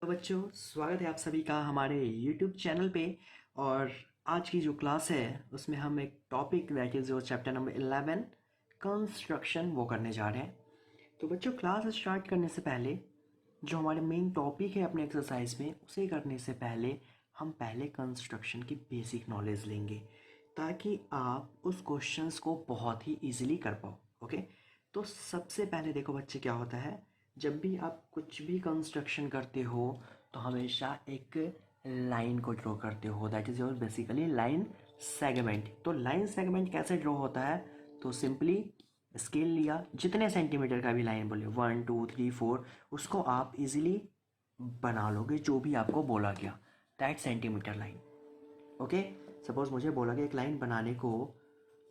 तो बच्चों, स्वागत है आप सभी का हमारे YouTube चैनल पे। और आज की जो क्लास है उसमें हम एक टॉपिक दैट इज़ जो चैप्टर नंबर 11 कंस्ट्रक्शन वो करने जा रहे हैं। तो बच्चों, क्लास स्टार्ट करने से पहले जो हमारे मेन टॉपिक है अपने एक्सरसाइज में उसे करने से पहले हम पहले कंस्ट्रक्शन की बेसिक नॉलेज लेंगे ताकि आप उस क्वेश्चंस को बहुत ही इजीली कर पाओ। ओके, तो सबसे पहले देखो बच्चे, क्या होता है जब भी आप कुछ भी कंस्ट्रक्शन करते हो तो हमेशा एक लाइन को ड्रॉ करते हो, that is your basically line segment. तो लाइन सेगमेंट कैसे ड्रॉ होता है? तो सिंपली स्केल लिया, जितने सेंटीमीटर का भी लाइन बोले 1 2 3 4, उसको आप इजीली बना लोगे जो भी आपको बोला गया, that centimetre line. Okay, suppose मुझे बोला गया एक लाइन बनाने को,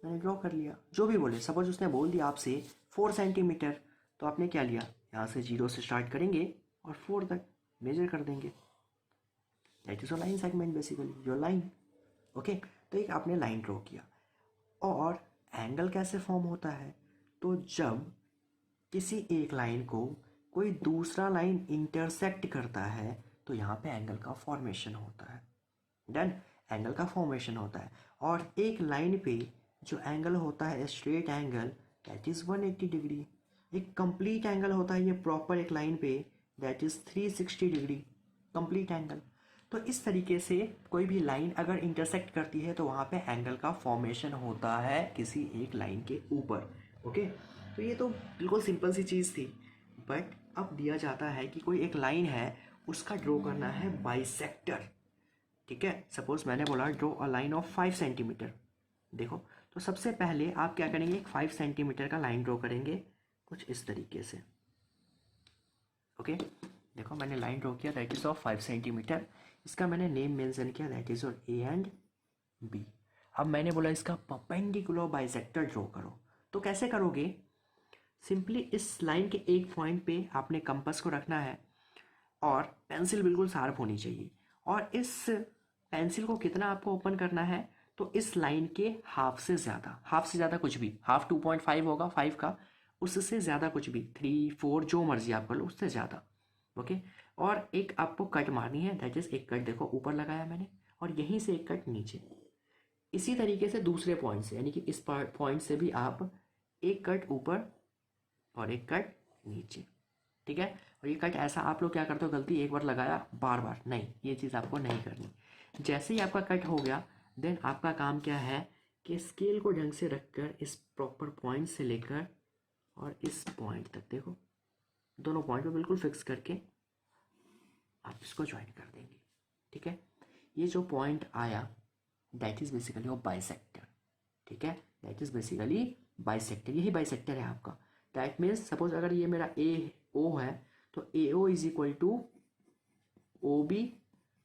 मैंने ड्रॉ कर लिया जो भी बोले। सपोज उसने बोल दिया आपसे 4 सेंटीमीटर, तो आपने क्या लिया, यहाँ से 0 से स्टार्ट करेंगे और 4 तक मेजर कर देंगे। That is your line segment, basically your line. Okay, तो एक आपने लाइन ड्रॉ किया। और एंगल कैसे फॉर्म होता है? तो जब किसी एक लाइन को कोई दूसरा लाइन इंटरसेक्ट करता है तो यहाँ पे एंगल का फॉर्मेशन होता है। डन, एंगल का फॉर्मेशन होता है। और एक लाइन पे जो एंगल होता है straight angle, that is 180 degree. एक कंप्लीट एंगल होता है ये प्रॉपर एक लाइन पे, that is 360 degree complete angle. तो इस तरीके से कोई भी लाइन अगर इंटरसेक्ट करती है तो वहाँ पे एंगल का फॉर्मेशन होता है किसी एक लाइन के ऊपर। ओके, तो ये तो बिल्कुल सिंपल सी चीज़ थी। बट अब दिया जाता है कि कोई एक लाइन है, उसका ड्रॉ करना है बाइसेक्टर। ठीक है, सपोज मैंने बोला draw a line of 5 centimetre. देखो, तो सबसे पहले आप क्या करेंगे, एक 5 सेंटीमीटर का लाइन ड्रॉ करेंगे कुछ इस तरीके से। ओके, देखो मैंने लाइन ड्रॉ किया दैट इज ऑफ 5 सेंटीमीटर। इसका मैंने नेम मेंशन किया दैट इज और ए एंड बी। अब मैंने बोला इसका परपेंडिकुलर बाइसेक्टर ड्रॉ करो। तो कैसे करोगे? सिंपली इस लाइन के एक पॉइंट पे आपने कंपास को रखना है और पेंसिल बिल्कुल शार्प होनी चाहिए। और इस पेंसिल को कितना आपको ओपन करना है? तो इस लाइन के हाफ से ज़्यादा कुछ भी, हाफ 2.5 होगा 5 का, उससे ज़्यादा कुछ भी 3 4 जो मर्जी आप कर लो, उससे ज़्यादा। ओके, और एक आपको कट मारनी है, दैट इज एक कट देखो ऊपर लगाया मैंने और यहीं से एक कट नीचे। इसी तरीके से दूसरे पॉइंट से, यानी कि इस पॉइंट से भी आप एक कट ऊपर और एक कट नीचे। ठीक है, और ये कट ऐसा आप लोग क्या करते हो गलती, एक बार लगाया बार बार नहीं, ये चीज़ आपको नहीं करनी। जैसे ही आपका कट हो गया, देन आपका काम क्या है कि स्केल को ढंग से रखकर इस प्रॉपर पॉइंट से लेकर और इस पॉइंट तक, देखो दोनों पॉइंट को बिल्कुल फिक्स करके आप इसको ज्वाइन कर देंगे। ठीक है, ये जो पॉइंट आया that is basically your bisector. ठीक है, दैट इज बेसिकली बाइसेक्टर, यही बाइसेक्टर है आपका। दैट मीन्स सपोज अगर ये मेरा ए ओ है तो A O is equal to O B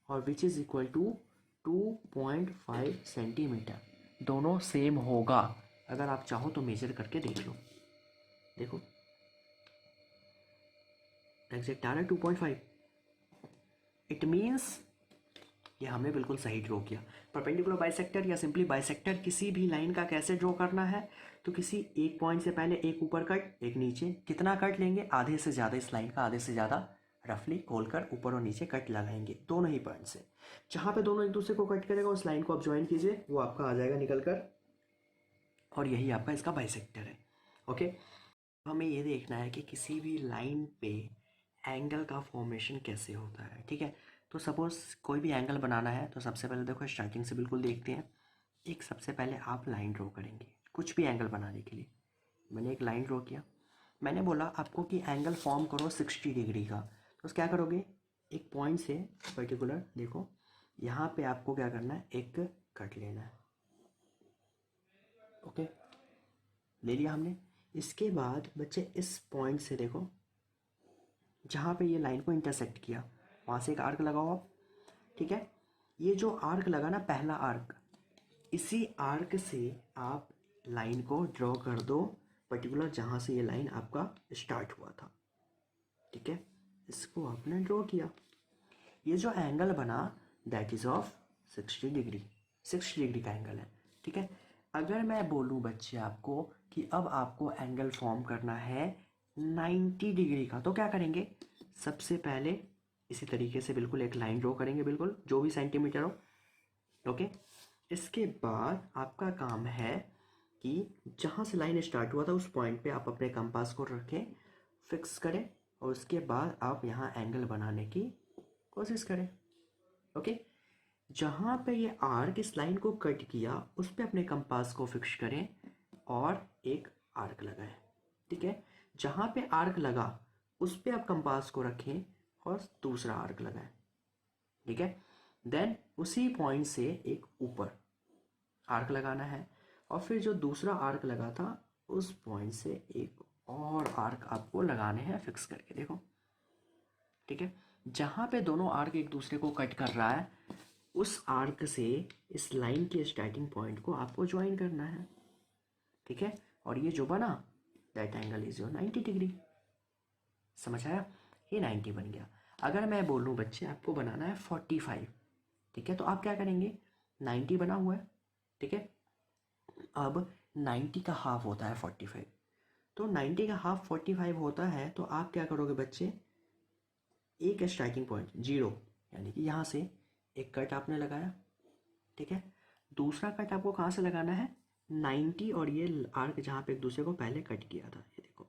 और which is equal to 2.5 centimetre. दोनों सेम होगा, अगर आप चाहो तो मेजर करके देख लो। देखो एग्जैक्ट आ रहा है 2.5। इट मीन्स ये हमने बिल्कुल सही ड्रॉ किया। परपेंडिकुलर बाइसेक्टर या सिंपली बाइसेक्टर किसी भी लाइन का कैसे ड्रॉ करना है? तो किसी एक पॉइंट से पहले एक ऊपर कट एक नीचे, कितना कट लेंगे, आधे से ज़्यादा, इस लाइन का आधे से ज़्यादा रफली खोलकर ऊपर और नीचे कट लगाएंगे दोनों ही पॉइंट से। जहाँ पे दोनों एक दूसरे को कट करेगा उस लाइन को आप ज्वाइन कीजिए, वो आपका आ जाएगा निकल कर, और यही आपका इसका बाइसेक्टर है। ओके, हमें ये देखना है कि किसी भी लाइन पे एंगल का फॉर्मेशन कैसे होता है। ठीक है, तो सपोज कोई भी एंगल बनाना है तो सबसे पहले देखो स्टार्टिंग से बिल्कुल देखते हैं। एक सबसे पहले आप लाइन ड्रॉ करेंगे कुछ भी एंगल बनाने के लिए। मैंने एक लाइन ड्रॉ किया, मैंने बोला आपको कि एंगल फॉर्म करो 60 डिग्री का। तो क्या करोगे, एक पॉइंट से पर्टिकुलर देखो यहाँ पे आपको क्या करना है, एक कट लेना है। ओके, ले लिया हमने। इसके बाद बच्चे इस पॉइंट से देखो जहाँ पे ये लाइन को इंटरसेक्ट किया वहाँ से एक आर्क लगाओ आप। ठीक है, ये जो आर्क लगा ना पहला आर्क, इसी आर्क से आप लाइन को ड्रॉ कर दो पर्टिकुलर जहाँ से ये लाइन आपका स्टार्ट हुआ था। ठीक है, इसको आपने ड्रॉ किया। ये जो एंगल बना that is of 60 degree, 60 degree का एंगल है। ठीक है, अगर मैं बोलूँ बच्चे आपको कि अब आपको एंगल फॉर्म करना है 90 डिग्री का, तो क्या करेंगे, सबसे पहले इसी तरीके से बिल्कुल एक लाइन ड्रॉ करेंगे, बिल्कुल जो भी सेंटीमीटर हो। ओके, इसके बाद आपका काम है कि जहाँ से लाइन स्टार्ट हुआ था उस पॉइंट पे आप अपने कंपास को रखें, फिक्स करें, और उसके बाद आप यहाँ एंगल बनाने की कोशिश करें। ओके, जहाँ पे ये आर्क इस लाइन को कट किया उस पे अपने कंपास को फिक्स करें और एक आर्क लगाएं। ठीक है, जहाँ पे आर्क लगा उस पे आप कंपास को रखें और दूसरा आर्क लगाएं। ठीक है, देन उसी पॉइंट से एक ऊपर आर्क लगाना है, और फिर जो दूसरा आर्क लगा था उस पॉइंट से एक और आर्क आपको लगाने हैं फिक्स करके। देखो, ठीक है, जहाँ पे दोनों आर्क एक दूसरे को कट कर रहा है उस आर्क से इस लाइन के स्टार्टिंग पॉइंट को आपको ज्वाइन करना है। ठीक है, और ये जो बना that angle is your 90 degree. समझ आया, ये 90 बन गया। अगर मैं बोलूँ बच्चे आपको बनाना है 45, ठीक है, तो आप क्या करेंगे, 90 बना हुआ है, ठीक है, अब 90 का हाफ होता है 45, तो 90 का हाफ 45 होता है, तो आप क्या करोगे बच्चे, एक स्ट्राइकिंग पॉइंट 0 यानी कि यहाँ से एक कट आपने लगाया। ठीक है, दूसरा कट आपको कहाँ से लगाना है, 90 और ये आर्क जहाँ पे एक दूसरे को पहले कट किया था, ये देखो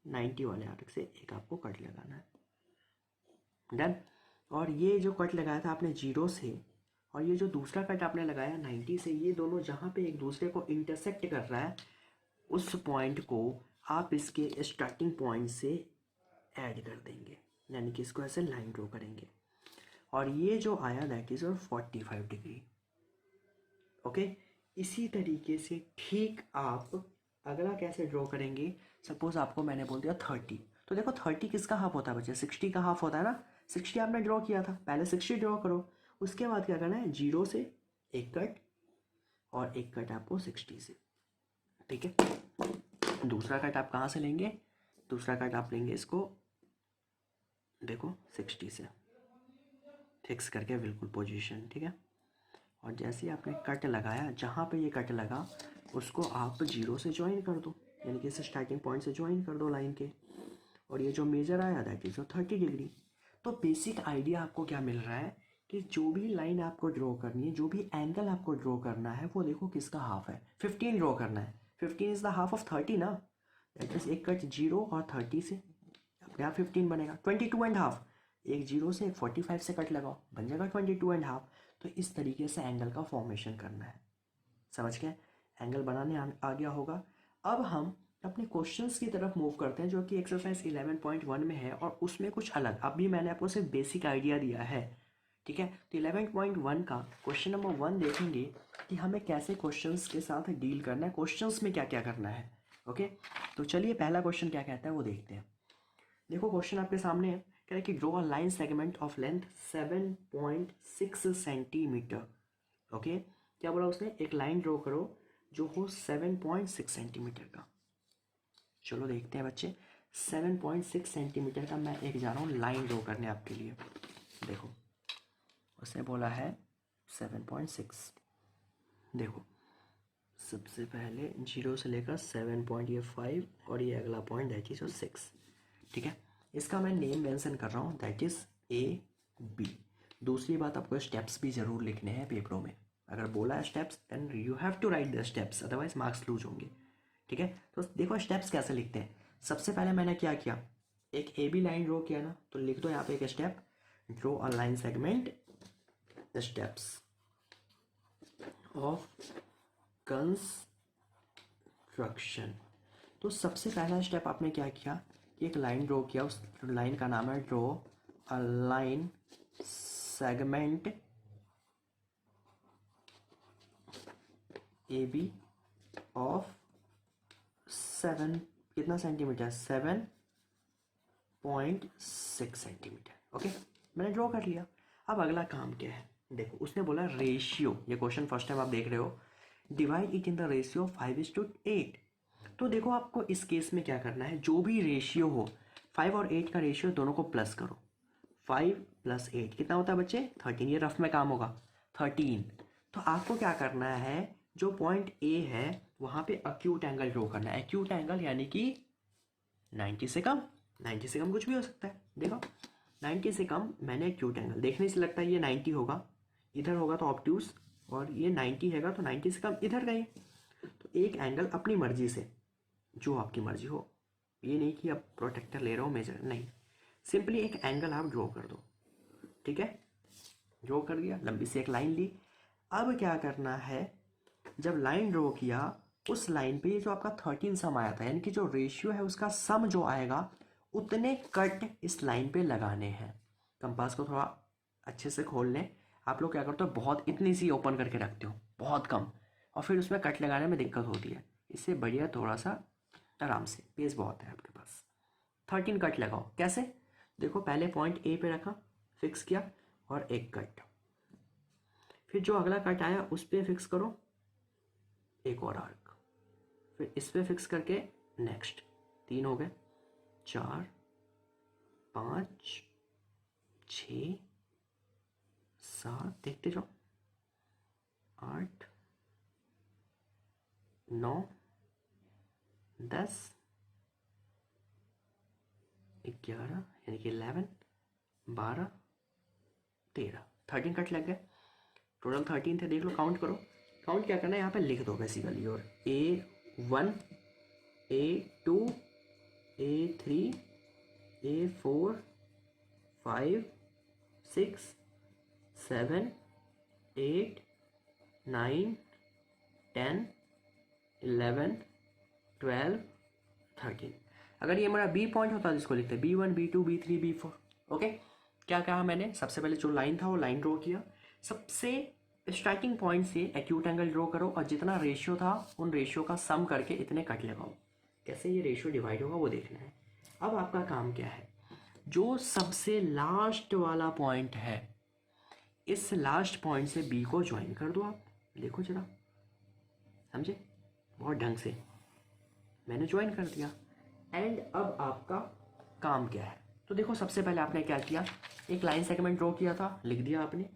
90 वाले आर्क से एक आपको कट लगाना है। डन, और ये जो कट लगाया था आपने 0 से, और ये जो दूसरा कट आपने लगाया 90 से, ये दोनों जहाँ पे एक दूसरे को इंटरसेक्ट कर रहा है उस पॉइंट को आप इसके स्टार्टिंग पॉइंट से ऐड कर देंगे, यानी कि इसको ऐसे लाइन ड्रॉ करेंगे, और ये जो आया दैट इज और 45 डिग्री। ओके, इसी तरीके से ठीक आप अगला कैसे ड्रॉ करेंगे, सपोज आपको मैंने बोल दिया 30, तो देखो 30 किसका हाफ होता है बच्चे, 60 का हाफ होता है ना, 60 आपने ड्रॉ किया था, पहले 60 ड्रॉ करो, उसके बाद क्या करना है, 0 से एक कट और एक कट आपको 60 से। ठीक है, दूसरा कट आप कहाँ से लेंगे, दूसरा कट आप लेंगे इसको देखो 60 से फिक्स करके बिल्कुल पोजीशन। ठीक है, और जैसे ही आपने कट लगाया, जहाँ पे ये कट लगा उसको आप 0 से ज्वाइन कर दो, यानी कि इसे स्टार्टिंग पॉइंट से ज्वाइन कर दो लाइन के, और ये जो मेजर आया दैट इज 30 डिग्री। तो बेसिक आइडिया आपको क्या मिल रहा है कि जो भी लाइन आपको ड्रॉ करनी है, जो भी एंगल आपको ड्रॉ करना है, वो देखो किसका हाफ है, 15 ड्रॉ करना है, 15 इज द हाफ ऑफ 30 ना, दैट इज एक कट 0 और 30 से अपने आप 15 बनेगा, 22.5, एक 0 से एक 45 से कट लगाओ बन जाएगा 22.5। तो इस तरीके से एंगल का फॉर्मेशन करना है। समझ गए, एंगल बनाने आ गया होगा। अब हम अपने क्वेश्चंस की तरफ मूव करते हैं जो कि एक्सरसाइज 11.1 में है, और उसमें कुछ अलग, अभी मैंने आपको सिर्फ बेसिक आइडिया दिया है। ठीक है, तो 11.1 का क्वेश्चन नंबर 1 देखेंगे कि हमें कैसे क्वेश्चंस के साथ डील करना है, क्वेश्चंस में क्या क्या करना है। ओके, तो चलिए पहला क्वेश्चन क्या कहता है वो देखते हैं। देखो क्वेश्चन आपके सामने है, कह रहा है कि draw a line segment of length 7.6 centimetre. Okay, क्या बोला उसने, एक लाइन ड्रॉ करो जो हो 7.6 सेंटीमीटर का। चलो देखते हैं बच्चे, 7.6 सेंटीमीटर का मैं एक जा रहा हूँ लाइन ड्रॉ करने आपके लिए। देखो उसने बोला है 7.6, देखो सबसे पहले 0 से लेकर 7.5 और ये अगला पॉइंट दैट इज 6। ठीक है, इसका मैं नेम मेंशन कर रहा हूँ दैट इज AB। दूसरी बात, आपको स्टेप्स भी ज़रूर लिखने हैं पेपरों में, अगर बोला है steps then you have to write the steps, otherwise marks lose होंगे। ठीक है, तो देखो स्टेप्स कैसे लिखते हैं। सबसे पहले मैंने क्या किया, एक AB लाइन ड्रॉ किया ना, तो लिख दो यहाँ पे एक step, draw a line segment steps of construction. तो सबसे पहला स्टेप आपने क्या किया कि एक लाइन ड्रॉ किया, उस लाइन का नाम है draw a line segment AB of 7 कितना सेंटीमीटर, 7.6 सेंटीमीटर। ओके, मैंने ड्रॉ कर लिया। अब अगला काम क्या है, देखो उसने बोला रेशियो, ये क्वेश्चन फर्स्ट टाइम आप देख रहे हो, divide it in the ratio 5:8। तो देखो आपको इस केस में क्या करना है, जो भी रेशियो हो, 5 और 8 का रेशियो दोनों को प्लस करो, 5 + 8 कितना होता है बच्चे, 13, ये रफ में काम होगा 13। तो आपको क्या करना है, जो पॉइंट A है वहाँ पे एक्यूट एंगल ड्रॉ करना है। एक्यूट एंगल यानी कि 90 से कम, 90 से कम कुछ भी हो सकता है। देखो 90 से कम मैंने एक्यूट एंगल, देखने से लगता है ये 90 होगा, इधर होगा तो ऑब्ट्यूज, और ये 90 हैगा तो 90 से कम इधर गई। तो एक एंगल अपनी मर्जी से, जो आपकी मर्जी हो, ये नहीं कि अब प्रोटेक्टर ले रहा हूँ मेजर, नहीं, सिंपली एक एंगल आप ड्रॉ कर दो। ठीक है, ड्रॉ कर दिया, लंबी सी एक लाइन ली। अब क्या करना है, जब लाइन ड्रॉ किया उस लाइन पे जो आपका 13 सम आया था, यानी कि जो रेशियो है उसका सम जो आएगा उतने कट इस लाइन पे लगाने हैं। कंपास को थोड़ा अच्छे से खोल लें। आप लोग क्या करते हो, बहुत इतनी सी ओपन करके रखते हो, बहुत कम, और फिर उसमें कट लगाने में दिक्कत होती है। इससे बढ़िया थोड़ा सा आराम से, पेस बहुत है आपके पास, 13 कट लगाओ। कैसे, देखो पहले पॉइंट ए पे रखा, फिक्स किया, और एक कट, फिर जो अगला कट आया उस पर फिक्स करो, एक और आर्क, फिर इस पे फिक्स करके नेक्स्ट, 3 हो गए, 4 5 6 7, देखते जाओ, 8 9 10 11, यानी कि 11 12 13, 13 कट लग गए, टोटल 13 थे। देख लो, काउंट करो, काउंट क्या करना है यहाँ पे लिख दो बेसिकली, और A1 A2 A3 A4 5 6 7 8 9 10 11 12 13। अगर ये मेरा बी पॉइंट होता तो इसको लिखते B1 B2 B3 B4। Okay, क्या कहा मैंने, सबसे पहले जो लाइन था वो लाइन ड्रॉ किया, सबसे स्टार्टिंग पॉइंट से एक्यूट एंगल ड्रॉ करो, और जितना रेशियो था उन रेशियो का सम करके इतने कट लगाओ। कैसे ये रेशियो डिवाइड होगा वो देखना है। अब आपका काम क्या है, जो सबसे लास्ट वाला पॉइंट है, इस लास्ट पॉइंट से बी को ज्वाइन कर दो। आप देखो जरा, समझे, बहुत ढंग से मैंने ज्वाइन कर दिया। एंड अब आपका काम क्या है, तो देखो सबसे पहले आपने क्या किया, एक लाइन सेगमेंट ड्रॉ किया था, लिख दिया आपने।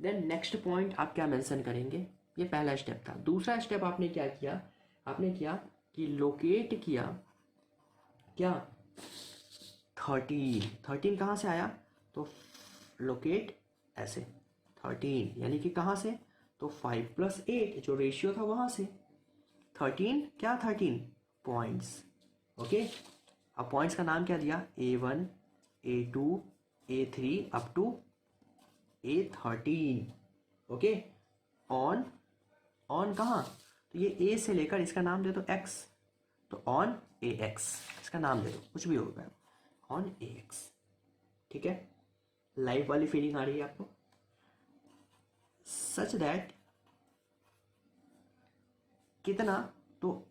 देन नेक्स्ट पॉइंट आप क्या मेंशन करेंगे, ये पहला स्टेप था। दूसरा स्टेप आपने क्या किया, आपने किया कि लोकेट किया क्या, 13 कहाँ से आया, तो लोकेट ऐसे 13, यानी कि कहाँ से, तो 5 + 8 जो रेशियो था वहाँ से 13, क्या 13 पॉइंट्स। ओके, अब पॉइंट्स का नाम क्या दिया, A1 A2 A3 up to A13। Okay, on on कहाँ, तो ये ए से लेकर इसका नाम दे दो x, तो ऑन AX, इसका नाम दे दो, कुछ भी होगा, ऑन AX। ठीक है, लाइव वाली फीलिंग आ रही है आपको, सच दैट कितना, तो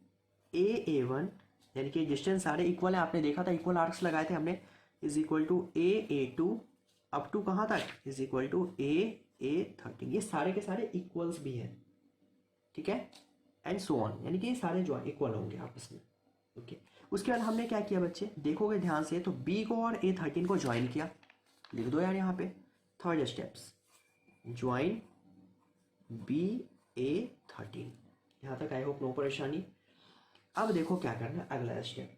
A1 यानी कि डिस्टेंस सारे इक्वल है, आपने देखा था इक्वल आर्क्स लगाए थे हमने, is equal to A2 up to कहाँ तक, इज इक्वल टू A13, ये सारे के सारे इक्वल्स भी हैं। ठीक है, एंड सो ऑन, यानी कि ये सारे जो इक्वल होंगे आपस में। ओके, उसके बाद हमने क्या किया बच्चे, देखोगे ध्यान से, तो B को और A13 को ज्वाइन किया, लिख दो यार यहाँ पे, थर्ड स्टेप्स, ज्वाइन BA13। यहाँ तक आई होप नो परेशानी। अब देखो क्या करना है, अगला स्टेप,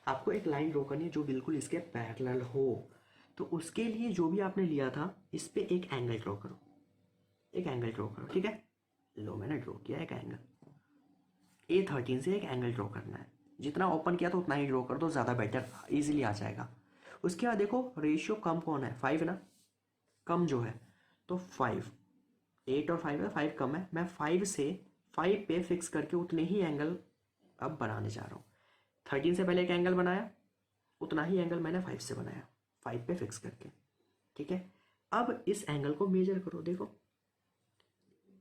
आपको एक लाइन ड्रॉ करनी है जो बिल्कुल इसके पैरेलल हो। तो उसके लिए जो भी आपने लिया था, इस पे एक एंगल ड्रॉ करो, एक एंगल ड्रॉ करो। ठीक है, लो मैंने ड्रॉ किया एक एंगल, A13 से एक एंगल ड्रॉ करना है, जितना ओपन किया तो उतना ही ड्रॉ कर दो, ज़्यादा बेटर, इजीली आ जाएगा। उसके बाद देखो रेशियो कम कौन है, 5 ना, कम जो है, तो 5, 8 और 5 है, 5 कम है, मैं 5 से 5 पे फिक्स करके उतने ही एंगल अब बनाने जा रहा हूँ। 13 से पहले एक एंगल बनाया, उतना ही एंगल मैंने 5 से बनाया, 5 पे फिक्स करके। ठीक है, अब इस एंगल को मेजर करो, देखो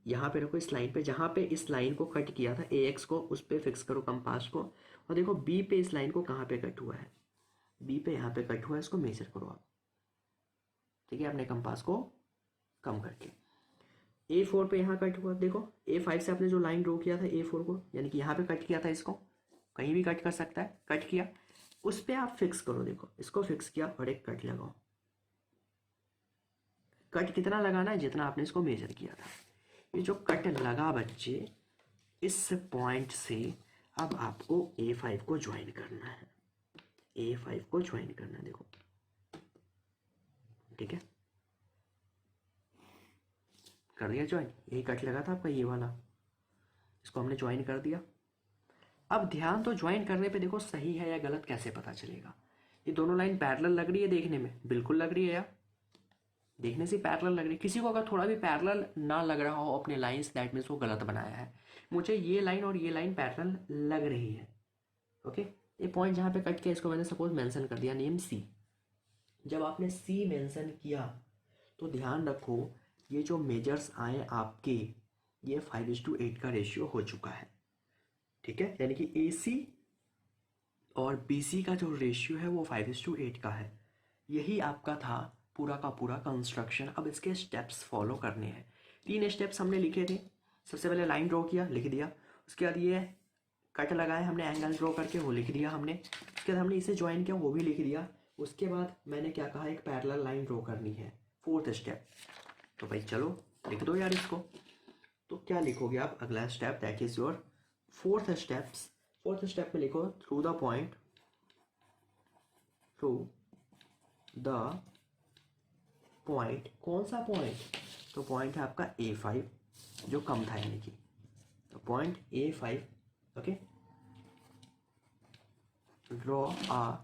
यहाँ पे रखो इस लाइन पे, जहाँ पे इस लाइन को कट किया था AX को, उस पे फिक्स करो कंपास को, और देखो B पे इस लाइन को कहाँ पे कट हुआ है, B पे यहाँ पे कट हुआ है, इसको मेजर करो आप। ठीक है, अपने कंपास को कम करके, A4 पे यहाँ कट हुआ, देखो A5 से आपने जो लाइन ड्रॉ किया था A4 को, यानी कि यहाँ पे कट किया था, इसको कहीं भी कट कर सकता है, कट किया, उस पर आप फिक्स करो, देखो इसको फिक्स किया और एक कट लगाओ। कट कितना लगाना है, जितना आपने इसको मेजर किया था। ये जो कट लगा बच्चे, इस पॉइंट से अब आपको A5 को ज्वाइन करना है, A5 को ज्वाइन करना है। देखो ठीक है, कर दिया ज्वाइन। यही कट लगा था आपका ये वाला, इसको हमने ज्वाइन कर दिया। अब ध्यान तो ज्वाइन करने पे देखो सही है या गलत कैसे पता चलेगा। ये दोनों लाइन पैरेलल लग रही है देखने में, बिल्कुल लग रही है यार, देखने से पैरेलल लग रही है। किसी को अगर थोड़ा भी पैरेलल ना लग रहा हो अपने लाइंस, दैट मीन्स वो गलत बनाया है। मुझे ये लाइन और ये लाइन पैरेलल लग रही है। ओके, ये पॉइंट जहाँ पे कट किया इसको मैंने सपोज मेंशन कर दिया नेम सी। जब आपने सी मेंशन किया तो ध्यान रखो ये जो मेजर्स आए आपके, ये 5:8 का रेशियो हो चुका है। ठीक है, यानी कि ए सी और बी सी का जो रेशियो है वो 5:8 का है। यही आपका था पूरा का पूरा कंस्ट्रक्शन। अब इसके स्टेप्स फॉलो करने हैं। 3 स्टेप्स हमने लिखे थे। सबसे पहले लाइन ड्रॉ किया, लिख दिया। उसके बाद ये कट लगाए हमने एंगल ड्रॉ करके, वो लिख दिया हमने। उसके बाद हमने इसे ज्वाइन किया, वो भी लिख दिया। उसके बाद मैंने क्या कहा, एक पैरेलल लाइन ड्रॉ करनी है, 4th स्टेप। तो भाई चलो लिख दो यार इसको। तो क्या लिखोगे आप, अगला step that is your 4th steps. 4th step में लिखो through the point, through the point. कौन सा पॉइंट, तो पॉइंट है आपका A5 जो कम था, यानी कि तो point A5। Okay, draw a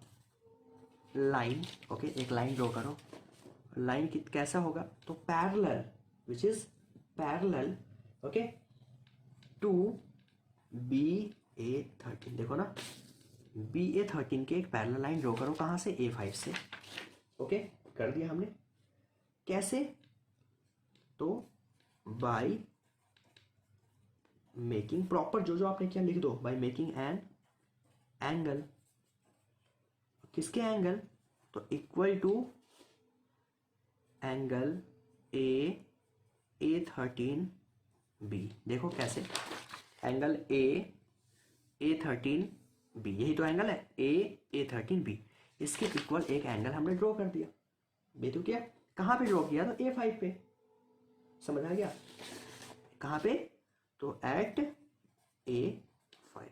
line. Okay, एक लाइन ड्रॉ करो। लाइन कैसा होगा, तो parallel, which is parallel okay to BA13। देखो ना, BA13 के एक पैरेलल लाइन ड्रॉ करो। कहाँ से, A5 से। ओके, कर दिया हमने। कैसे, तो बाय मेकिंग प्रॉपर, जो जो आपने किया लिख दो, बाय मेकिंग एन एंगल। किसके एंगल, तो इक्वल टू एंगल A13B। देखो कैसे, एंगल A13B, यही तो एंगल है A13B। इसके इक्वल एक एंगल हमने ड्रॉ कर दिया। बेतु क्या, कहाँ पे ड्रॉ किया, तो A5 पे। समझ आ गया, कहाँ पे, तो एट A5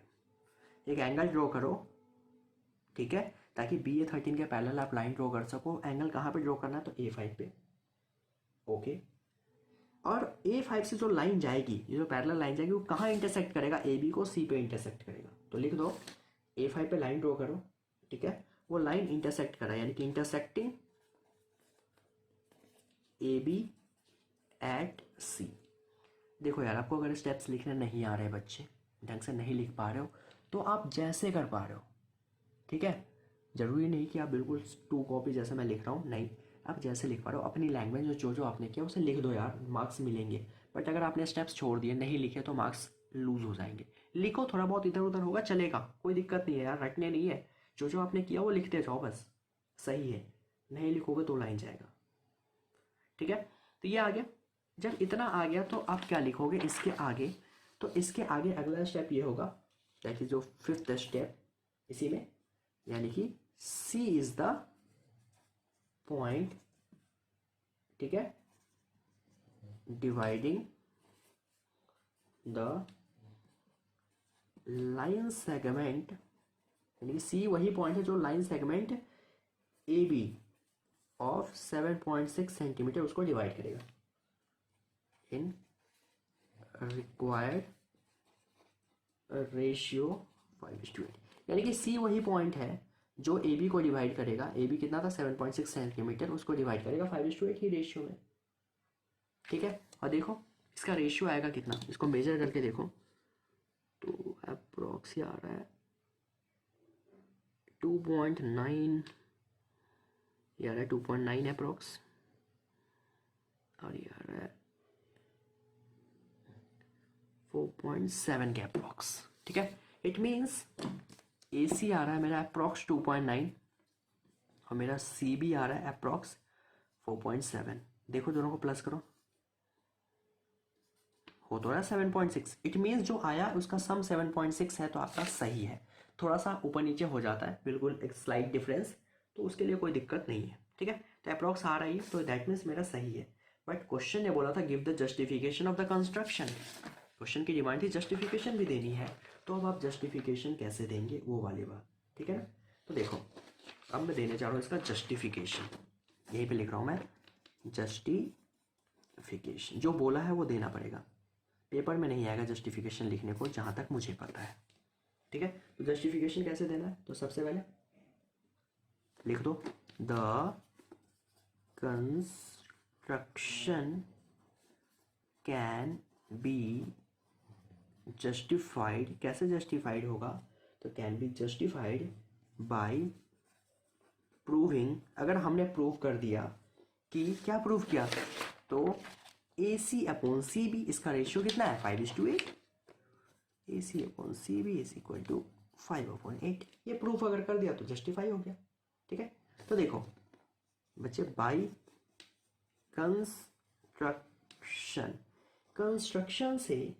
एक एंगल ड्रॉ करो। ठीक है, ताकि BA13 के पैरेलल आप लाइन ड्रॉ कर सको। एंगल कहाँ पे ड्रॉ करना है, तो A5 पे। ओके, और A5 से जो लाइन जाएगी, ये जो पैरेलल लाइन जाएगी, वो कहाँ इंटरसेक्ट करेगा, AB को C पे इंटरसेक्ट करेगा। तो लिख दो A5 पे लाइन ड्रॉ करो। ठीक है, वो लाइन इंटरसेक्ट करा, यानी कि इंटरसेक्टिंग AB एट C। देखो यार, आपको अगर स्टेप्स लिखने नहीं आ रहे, बच्चे ढंग से नहीं लिख पा रहे हो, तो आप जैसे कर पा रहे हो, ठीक है, ज़रूरी नहीं कि आप बिल्कुल 2 कॉपी जैसे मैं लिख रहा हूँ, नहीं, आप जैसे लिख पा रहे हो अपनी लैंग्वेज में, जो जो आपने किया उसे लिख दो यार, मार्क्स मिलेंगे। बट अगर आपने स्टेप्स छोड़ दिए, नहीं लिखे, तो मार्क्स लूज हो जाएंगे। लिखो, थोड़ा बहुत इधर उधर होगा, चलेगा, कोई दिक्कत नहीं है यार, रटने नहीं है। जो जो आपने किया वो लिखते जाओ, बस सही है। नहीं लिखोगे तो लाइन जाएगा। ठीक है, तो ये आ गया। जब इतना आ गया तो आप क्या लिखोगे इसके आगे, तो इसके आगे अगला स्टेप ये होगा, दैट इज जो 5th स्टेप इसी में, यानी कि C इज द पॉइंट। ठीक है, डिवाइडिंग द लाइन सेगमेंट, यानी कि C वही पॉइंट है जो line segment AB of 7.6 centimetre उसको डिवाइड करेगा इन रिक्वायर्ड रेशियो 5:8। यानी कि C वही पॉइंट है जो AB को डिवाइड करेगा। AB कितना था, 7.6 सेंटीमीटर, उसको डिवाइड करेगा 5:8 ही रेशियो में। ठीक है, और देखो इसका रेशियो आएगा कितना, इसको मेजर करके देखो, तो अप्रोक्स आ रहा है 2.9, ये आ रहा है 2.9 अप्रोक्स, और ये आ रहा है 4.7 के अप्रोक्स। ठीक है, इट मीन्स AC आ रहा है मेरा अप्रोक्स 2.9 और मेरा CB आ रहा है अप्रोक्स 4.7। देखो दोनों को प्लस करो, हो तो रहा है 7.6। इट मीन्स जो आया उसका सम 7.6 है, तो आपका सही है। थोड़ा सा ऊपर नीचे हो जाता है, बिल्कुल एक स्लाइट डिफरेंस, तो उसके लिए कोई दिक्कत नहीं है। ठीक है, तो अप्रोक्स आ रही है, तो दैट मीन्स मेरा सही है। बट क्वेश्चन ने बोला था give the justification of the construction. Question की डिमांड थी जस्टिफिकेशन भी देनी है, तो अब आप जस्टिफिकेशन कैसे देंगे, वो वाली बात। ठीक है ना, तो देखो अब मैं देने जा रहा हूँ इसका जस्टिफिकेशन। यहीं पे लिख रहा हूँ मैं, जस्टिफिकेशन। जो बोला है वो देना पड़ेगा, पेपर में नहीं आएगा जस्टिफिकेशन लिखने को, जहाँ तक मुझे पता है। ठीक है, तो जस्टिफिकेशन कैसे देना है, तो सबसे पहले लिख दो the construction can be justified. कैसे जस्टिफाइड होगा, तो can be justified by proving. अगर हमने प्रूव कर दिया कि, क्या प्रूव किया, तो A C upon C B, इसका रेशियो कितना है 5:8, A C upon C B is equal to 5/8। ये प्रूफ अगर कर दिया तो जस्टिफाई हो गया। ठीक है, तो देखो बच्चे, बाय कंस्ट्रक्शन, कंस्ट्रक्शन से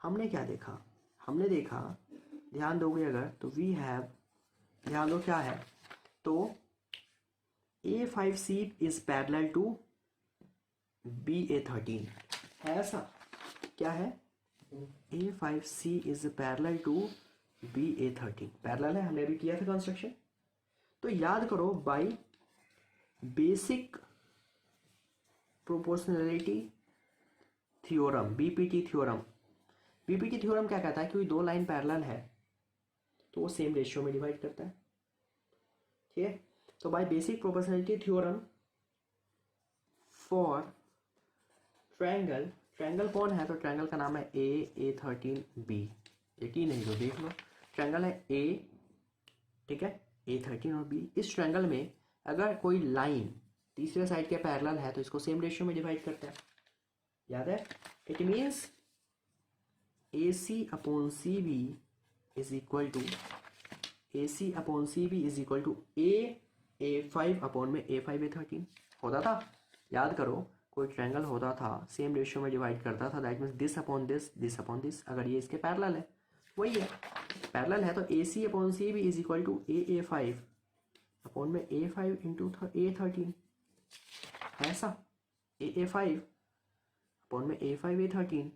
हमने क्या देखा, हमने देखा, ध्यान दोगे अगर तो वी हैव, ध्यान दो क्या है, तो A5C is parallel to BA13 है, ऐसा क्या है, A5C is parallel to BA13, parallel है, हमने अभी किया था कंस्ट्रक्शन। तो याद करो, by basic proportionality theorem, BPT theorem. BPT theorem क्या कहता है, कि दो लाइन पैरेलल है तो वो सेम रेशियो में डिवाइड करता है। ठीक है, तो by basic proportionality theorem for triangle, triangle कौन है, तो ट्रायंगल का नाम है A13B। यकीन नहीं तो देख लो, ट्रायंगल है A, ठीक है, A13 और B। इस ट्रायंगल में अगर कोई लाइन तीसरे साइड के पैरेलल है तो इसको सेम रेशियो में डिवाइड करता है, याद है। It means AC upon CB is equal to, AC upon CB is equal to A5 upon में A5 A13 होता था। याद करो, कोई ट्रायंगल होता था, सेम रेशियो में डिवाइड करता था, that means this upon this, this upon this. अगर ये इसके पैरेलल है, वही है, पैरेलल है, तो AC upon CB is equal to A5 upon में A5 इंटू A13, ऐसा A5 अपॉन में A5 A13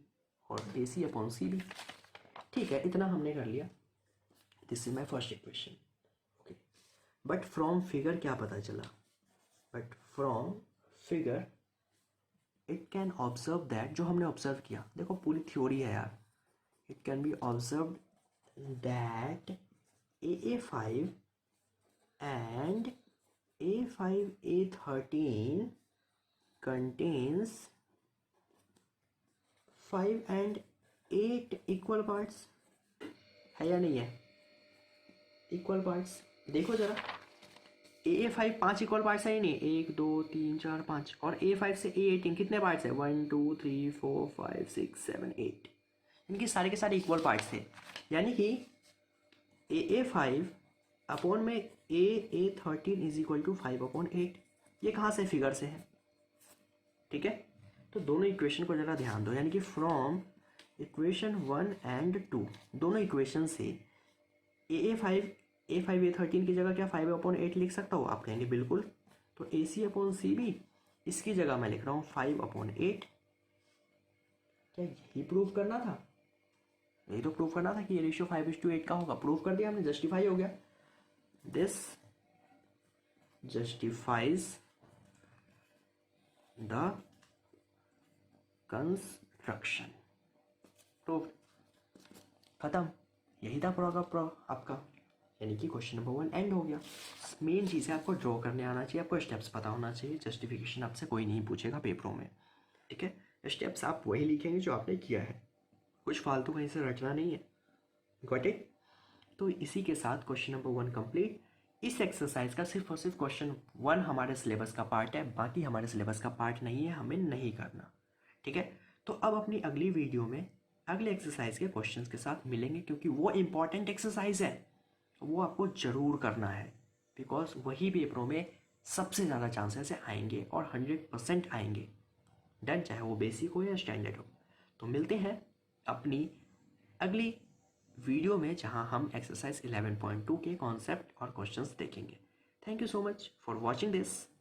और AC अपॉन CB। ठीक है, इतना हमने कर लिया। This is my first equation. Okay, but from figure क्या पता चला, but from figure it can observe that, जो हमने ऑब्जर्व किया, देखो पूरी थ्योरी है यार, it can be observe that AA5 and A5 A13 contains 5 and 8 equal parts, है या नहीं है, इक्वल पार्ट्स। देखो जरा, A5 5 इक्वल पार्ट्स है या नहीं, 1 2 3 4 5, और A5 से A18 कितने पार्ट्स है, 1 2 3 4 5 6 7 8, इनके सारे के सारे इक्वल पार्ट्स थे। यानी कि AA5 अपॉन में A13 इज इक्वल टू 5/8। ये कहाँ से, फिगर से है। ठीक है, तो दोनों इक्वेशन को जरा ध्यान दो, यानी कि फ्रॉम इक्वेशन 1 and 2, दोनों इक्वेशन से A5 A13 की जगह क्या 5/8 लिख सकता हूँ, आप कहेंगे बिल्कुल। तो AC अपॉन CB, इसकी जगह मैं लिख रहा हूँ 5/8। क्या यही प्रूव करना था, यही तो प्रूव करना था कि ये रेशियो 5:8 का होगा। प्रूव कर दिया हमने, जस्टिफाई हो गया। This justifies the construction. Prove, खत्म, यही था आपका, यानी कि क्वेश्चन नंबर 1 एंड हो गया। मेन चीज़ है, आपको ड्रॉ करने आना चाहिए, आपको स्टेप्स पता होना चाहिए। जस्टिफिकेशन आपसे कोई नहीं पूछेगा पेपरों में। ठीक है, स्टेप्स आप वही लिखेंगे जो आपने किया है, कुछ फालतू कहीं से रचना नहीं है। Got it. तो इसी के साथ क्वेश्चन नंबर 1 कंप्लीट। इस एक्सरसाइज का सिर्फ और सिर्फ क्वेश्चन 1 हमारे सिलेबस का पार्ट है, बाकी हमारे सिलेबस का पार्ट नहीं है, हमें नहीं करना। ठीक है, तो अब अपनी अगली वीडियो में अगले एक्सरसाइज के क्वेश्चंस के साथ मिलेंगे, क्योंकि वो इम्पॉर्टेंट एक्सरसाइज है, वो आपको ज़रूर करना है, बिकॉज वही पेपरों में सबसे ज़्यादा चांसेस आएंगे और 100% आएंगे। डन, चाहे वो बेसिक हो या स्टैंडर्ड हो। तो मिलते हैं अपनी अगली वीडियो में, जहां हम एक्सरसाइज 11.2 के कॉन्सेप्ट और क्वेश्चंस देखेंगे। Thank you so much for watching this.